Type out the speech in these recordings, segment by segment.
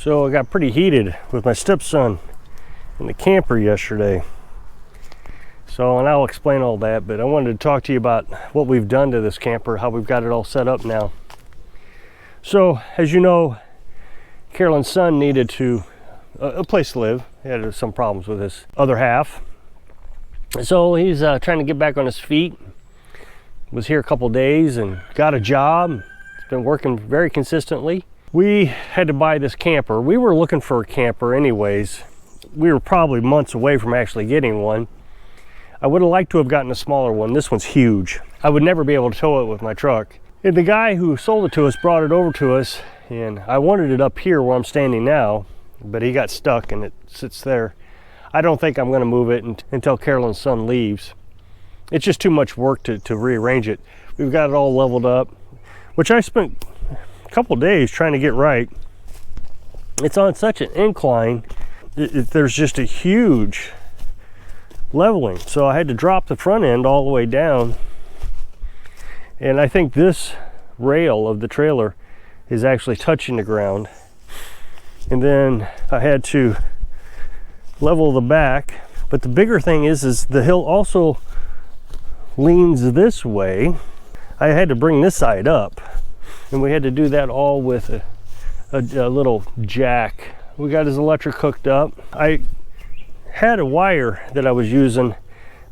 So I got pretty heated with my stepson in the camper yesterday. So, and I'll explain all that, but I wanted to talk to you about what we've done to this camper, how we've got it all set up now. So, as you know, Carolyn's son needed a place to live. He had some problems with his other half. So he's trying to get back on his feet. Was here a couple days and got a job. He's been working very consistently. We had to buy this camper. We were looking for a camper anyways. We were probably months away from actually getting one. I would have liked to have gotten a smaller one. This one's huge. I would never be able to tow it with my truck. And the guy who sold it to us brought it over to us, and I wanted it up here where I'm standing now, but he got stuck and it sits there. I don't think I'm going to move it until Carolyn's son leaves. It's just too much work to rearrange it. We've got it all leveled up, which I spent a couple days trying to get right. It's on such an incline. There's just a huge leveling. So I had to drop the front end all the way down. And I think this rail of the trailer is actually touching the ground. And then I had to level the back. But the bigger thing is the hill also leans this way. I had to bring this side up, and we had to do that all with a little jack. We got his electric hooked up. I had a wire that I was using,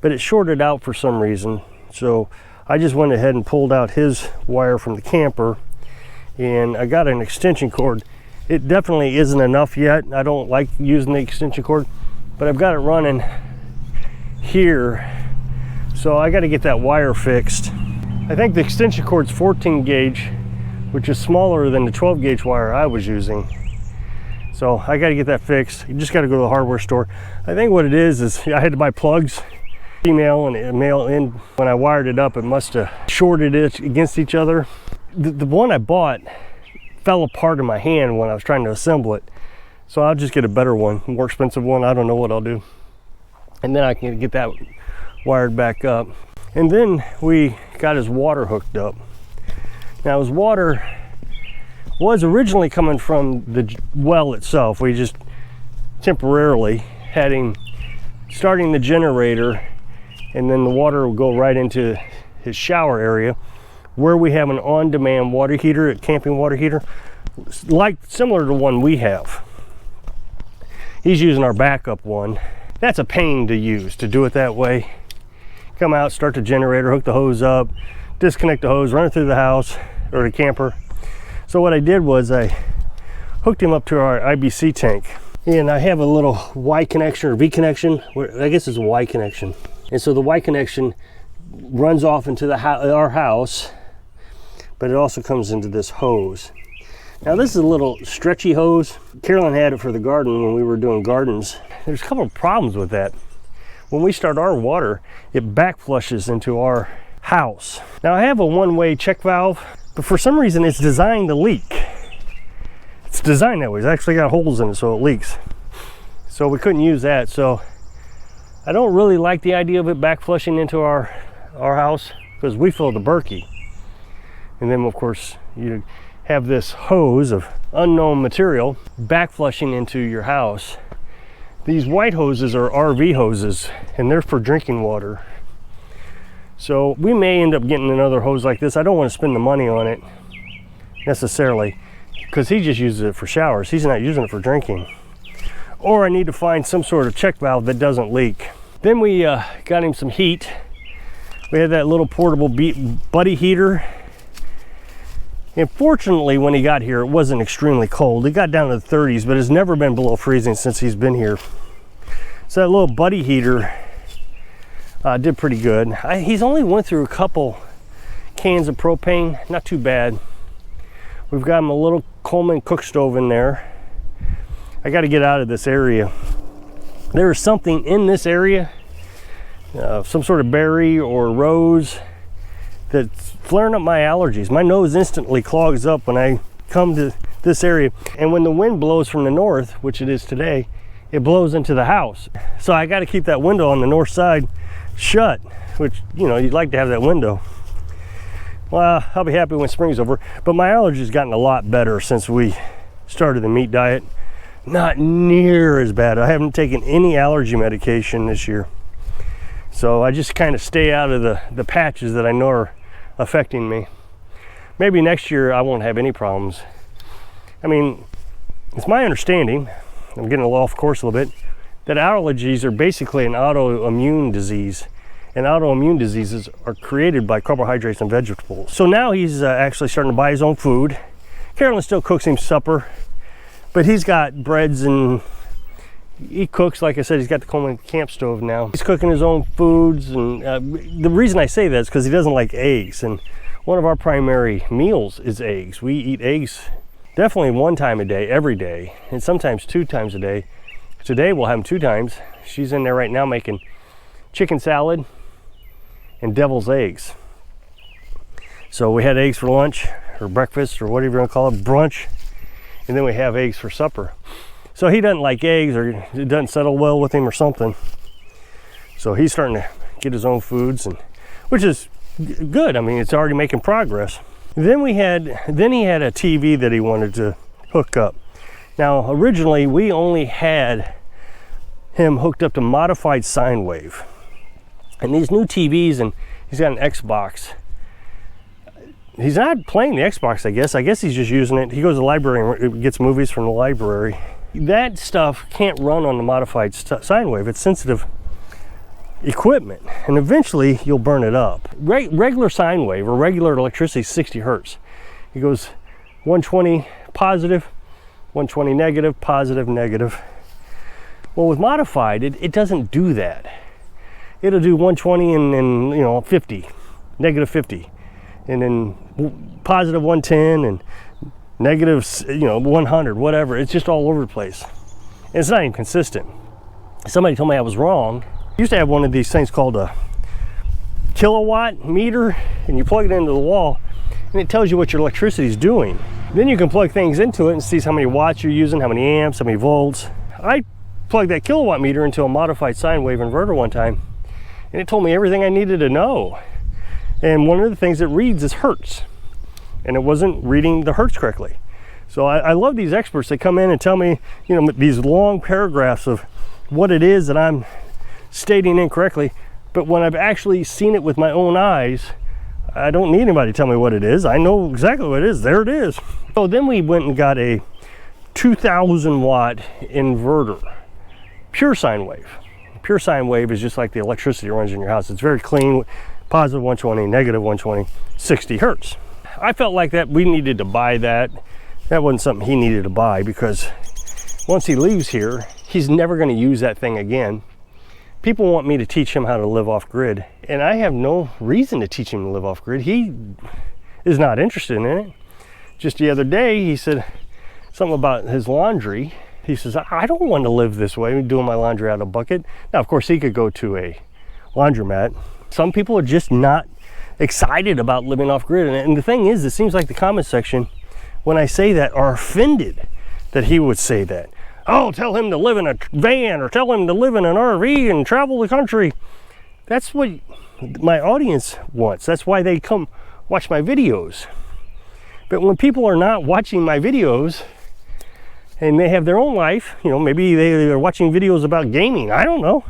but it shorted out for some reason. So I just went ahead and pulled out his wire from the camper, and I got an extension cord. It definitely isn't enough yet. I don't like using the extension cord, but I've got it running here. So I got to get that wire fixed. I think the extension cord's 14 gauge, which is smaller than the 12 gauge wire I was using. So I got to get that fixed. You just got to go to the hardware store. I think what it is I had to buy plugs, female and male in. When I wired it up, it must have shorted it against each other. The one I bought fell apart in my hand when I was trying to assemble it. So I'll just get a better one, more expensive one. I don't know what I'll do. And then I can get that wired back up. And then we got his water hooked up. Now his water was originally coming from the well itself. We just temporarily had him starting the generator, and then the water will go right into his shower area where we have an on-demand water heater, a camping water heater, similar to the one we have. He's using our backup one. That's a pain to use, to do it that way. Come out, start the generator, hook the hose up, disconnect the hose, run it through the house or the camper. So what I did was I hooked him up to our IBC tank, and I have a little Y connection or V connection. I guess it's a Y connection. And so the Y connection runs off into our house, but it also comes into this hose. Now this is a little stretchy hose. Carolyn had it for the garden when we were doing gardens. There's a couple of problems with that. When we start our water, it back flushes into our house. Now I have a one-way check valve, but for some reason it's designed to leak. It's designed that way. It's actually got holes in it so it leaks. So we couldn't use that. So I don't really like the idea of it back flushing into our house, because we fill the Berkey. And then of course you have this hose of unknown material back flushing into your house. These white hoses are RV hoses, and they're for drinking water. So we may end up getting another hose like this. I don't want to spend the money on it necessarily, because he just uses it for showers. He's not using it for drinking. Or I need to find some sort of check valve that doesn't leak. Then we got him some heat. We had that little portable buddy heater. And fortunately, when he got here, it wasn't extremely cold. It got down to the 30s, but it's never been below freezing since he's been here. So that little buddy heater did pretty good. He's only went through a couple cans of propane, not too bad. We've got him a little Coleman cook stove in there. I got to get out of this area. There is something in this area, some sort of berry or rose, that's flaring up my allergies. My nose instantly clogs up when I come to this area. And when the wind blows from the north, which it is today, it blows into the house. So I got to keep that window on the north side shut, which, you know, you'd like to have that window. Well, I'll be happy when spring's over. But my allergies gotten a lot better since we started the meat diet. not near as bad. I haven't taken any allergy medication this year. So I just kind of stay out of the patches that I know are affecting me. Maybe next year I won't have any problems. I mean, it's my understanding, I'm getting a little off course a little bit, that allergies are basically an autoimmune disease. And autoimmune diseases are created by carbohydrates and vegetables. So now he's actually starting to buy his own food. Carolyn still cooks him supper, but he's got breads and he cooks. Like I said, he's got the Coleman camp stove now. He's cooking his own foods, and the reason I say that is because he doesn't like eggs, and one of our primary meals is eggs. We eat eggs definitely one time a day, every day, and sometimes 2 times a day. Today we'll have them 2 times. She's in there right now making chicken salad and devil's eggs. So we had eggs for lunch or breakfast or whatever you want to call it, brunch, and then we have eggs for supper. So he doesn't like eggs, or it doesn't settle well with him or something. So he's starting to get his own foods, and which is good. I mean, it's already making progress. Then he had a TV that he wanted to hook up. Now originally we only had him hooked up to modified sine wave. And these new TVs, and he's got an Xbox. He's not playing the Xbox, I guess. I guess he's just using it. He goes to the library and gets movies from the library. That stuff can't run on the modified sine wave. It's sensitive equipment, and eventually you'll burn it up. Regular sine wave or regular electricity is 60 hertz. It goes 120 positive, 120 negative, positive, negative. Well, with modified, it doesn't do that. It'll do 120 and 50, negative 50, and then positive 110 and negative 100, whatever. It's just all over the place. And it's not even consistent. Somebody told me I was wrong. I used to have one of these things called a kilowatt meter, and you plug it into the wall and it tells you what your electricity is doing. Then you can plug things into it and sees how many watts you're using, how many amps, how many volts. I plugged that kilowatt meter into a modified sine wave inverter one time, and it told me everything I needed to know. And one of the things it reads is hertz, and it wasn't reading the hertz correctly. So I love these experts. They come in and tell me, these long paragraphs of what it is that I'm stating incorrectly, but when I've actually seen it with my own eyes, I don't need anybody to tell me what it is. I know exactly what it is. There it is. So then we went and got a 2,000 watt inverter, pure sine wave. Pure sine wave is just like the electricity runs in your house. It's very clean, positive 120, negative 120, 60 hertz. I felt like that we needed to buy that. That wasn't something he needed to buy, because once he leaves here, he's never going to use that thing again. People want me to teach him how to live off grid, and I have no reason to teach him to live off grid. He is not interested in it. Just the other day, he said something about his laundry. He says, I don't want to live this way, doing my laundry out of a bucket. Now, of course, he could go to a laundromat. Some people are just not excited about living off grid. And the thing is, it seems like the comment section, when I say that, are offended that he would say that. Oh, tell him to live in a van, or tell him to live in an RV and travel the country. That's what my audience wants. That's why they come watch my videos. But when people are not watching my videos and they have their own life, maybe they are watching videos about gaming, I don't know.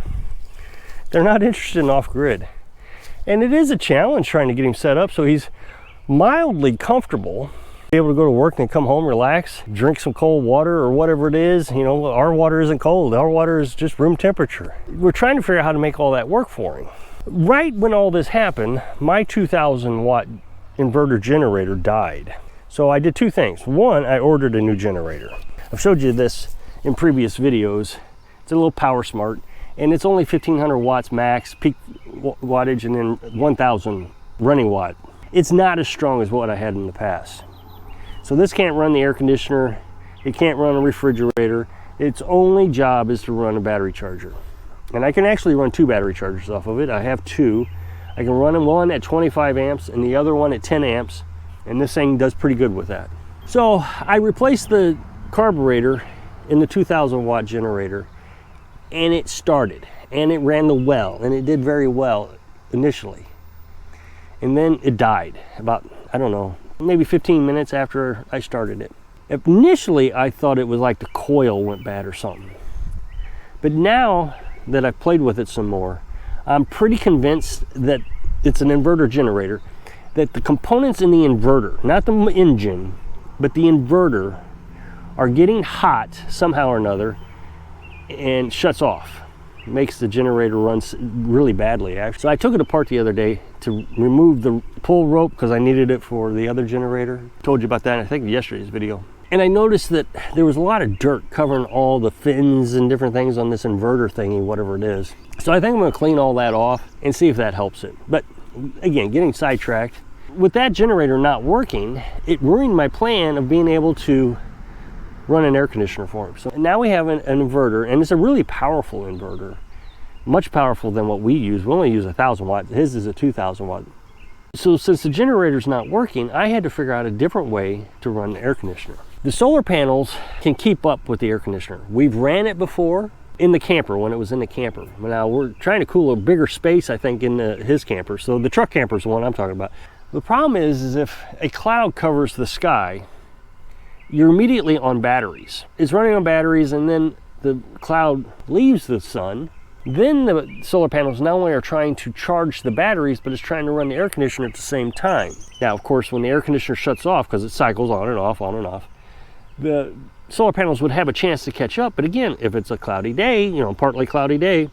They're not interested in off-grid. And it is a challenge trying to get him set up so he's mildly comfortable, be able to go to work and come home, relax, drink some cold water or whatever it is. Our water isn't cold. Our water is just room temperature. We're trying to figure out how to make all that work for him. Right when all this happened, my 2,000 watt inverter generator died. So I did 2 things. One, I ordered a new generator. I've showed you this in previous videos. It's a little Power Smart, and it's only 1,500 watts max, peak wattage, and then 1,000 running watt. It's not as strong as what I had in the past. So this can't run the air conditioner, it can't run a refrigerator. Its only job is to run a battery charger. And I can actually run 2 battery chargers off of it. I have 2. I can run one at 25 amps and the other one at 10 amps. And this thing does pretty good with that. So I replaced the carburetor in the 2,000 watt generator, and it started, and it ran the well, and it did very well initially. And then it died about, I don't know, maybe 15 minutes after I started it. Initially, I thought it was like the coil went bad or something. But now that I've played with it some more, I'm pretty convinced that it's an inverter generator, that the components in the inverter, not the engine, but the inverter, are getting hot somehow or another and shuts off. Makes the generator run really badly, actually. So I took it apart the other day to remove the pull rope because I needed it for the other generator. Told you about that, I think, in yesterday's video. And I noticed that there was a lot of dirt covering all the fins and different things on this inverter thingy, whatever it is. So I think I'm gonna clean all that off and see if that helps it. But again, getting sidetracked. With that generator not working, it ruined my plan of being able to run an air conditioner for him. So now we have an inverter, and it's a really powerful inverter, much powerful than what we use. We only use 1,000 watt. His is a 2,000 watt. So since the generator's not working, I had to figure out a different way to run the air conditioner. The solar panels can keep up with the air conditioner. We've ran it before in the camper, when it was in the camper. Now we're trying to cool a bigger space, I think, in his camper. So the truck camper is the one I'm talking about. The problem is if a cloud covers the sky, you're immediately on batteries. It's running on batteries, and then the cloud leaves the sun. Then the solar panels not only are trying to charge the batteries, but it's trying to run the air conditioner at the same time. Now, of course, when the air conditioner shuts off, because it cycles on and off, the solar panels would have a chance to catch up. But again, if it's a cloudy day, partly cloudy day,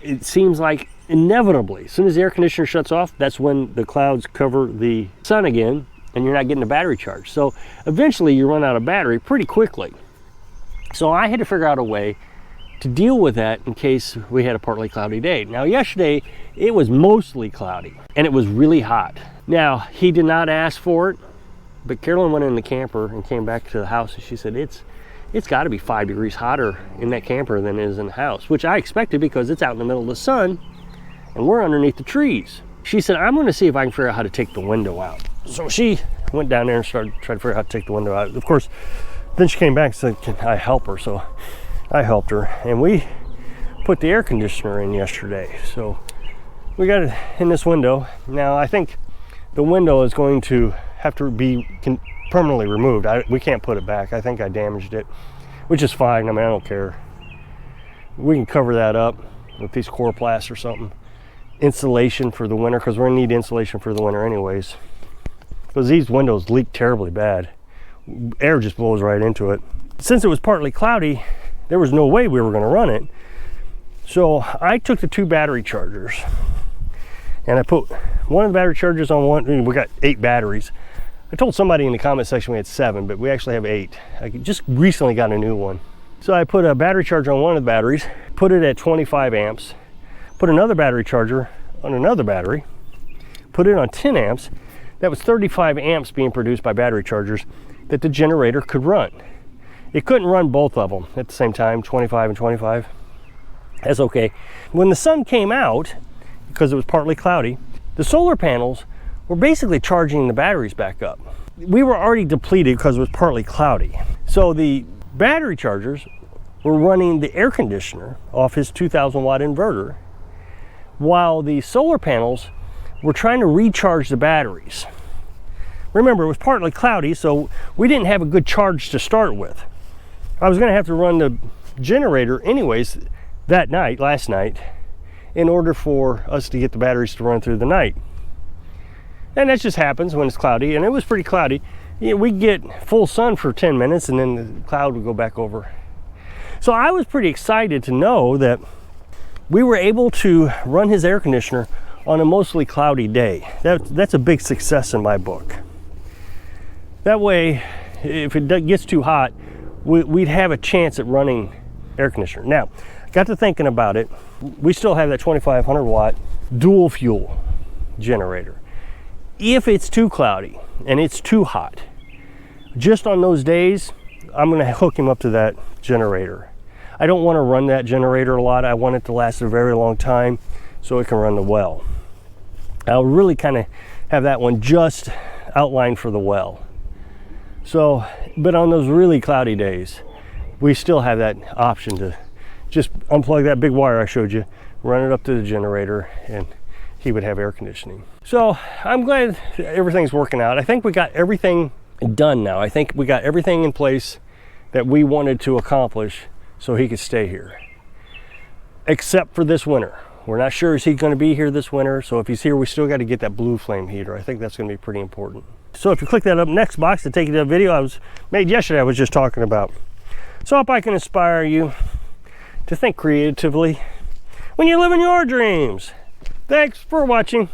it seems like inevitably, as soon as the air conditioner shuts off, that's when the clouds cover the sun again, and you're not getting a battery charge. So eventually you run out of battery pretty quickly. So I had to figure out a way to deal with that in case we had a partly cloudy day. Now yesterday, it was mostly cloudy and it was really hot. Now, he did not ask for it, but Carolyn went in the camper and came back to the house and she said, it's gotta be 5 degrees hotter in that camper than it is in the house, which I expected because it's out in the middle of the sun and we're underneath the trees. She said, I'm gonna see if I can figure out how to take the window out. So she went down there and started trying to figure out how to take the window out. Of course, then she came back and said, can I help her? So I helped her, and we put the air conditioner in yesterday. So we got it in this window. Now I think the window is going to have to be permanently removed. We can't put it back. I think I damaged it, which is fine. I mean, I don't care. We can cover that up with these Coroplast or something. Insulation for the winter, because we're gonna need insulation for the winter anyways. Because these windows leak terribly bad. Air just blows right into it. Since it was partly cloudy, there was no way we were gonna run it. So I took the 2 battery chargers and I put one of the battery chargers on one. We got 8 batteries. I told somebody in the comment section we had 7, but we actually have 8. I just recently got a new one. So I put a battery charger on one of the batteries, put it at 25 amps, put another battery charger on another battery, put it on 10 amps. That was 35 amps being produced by battery chargers that the generator could run. It couldn't run both of them at the same time, 25 and 25. That's okay. When the sun came out, because it was partly cloudy, the solar panels were basically charging the batteries back up. We were already depleted because it was partly cloudy. So the battery chargers were running the air conditioner off his 2,000 watt inverter, while the solar panels were trying to recharge the batteries. Remember, it was partly cloudy, so we didn't have a good charge to start with. I was gonna have to run the generator anyways that night, last night, in order for us to get the batteries to run through the night. And that just happens when it's cloudy, and it was pretty cloudy. We'd get full sun for 10 minutes and then the cloud would go back over. So I was pretty excited to know that we were able to run his air conditioner on a mostly cloudy day. That's a big success in my book. That way, if it gets too hot, we'd have a chance at running air conditioner. Now, got to thinking about it. We still have that 2,500 watt dual fuel generator. If it's too cloudy and it's too hot, just on those days, I'm gonna hook him up to that generator. I don't wanna run that generator a lot. I want it to last a very long time so it can run the well. I'll really kind of have that one just outlined for the well. So, but on those really cloudy days, we still have that option to just unplug that big wire I showed you, run it up to the generator, and he would have air conditioning. So I'm glad everything's working out. I think we got everything done now. I think we got everything in place that we wanted to accomplish so he could stay here. Except for this winter. We're not sure is he going to be here this winter, so if he's here, we still got to get that blue flame heater. I think that's going to be pretty important. So if you click that up next box to take you to a video I was made yesterday, I was just talking about. So I hope I can inspire you to think creatively when you're living your dreams. Thanks for watching.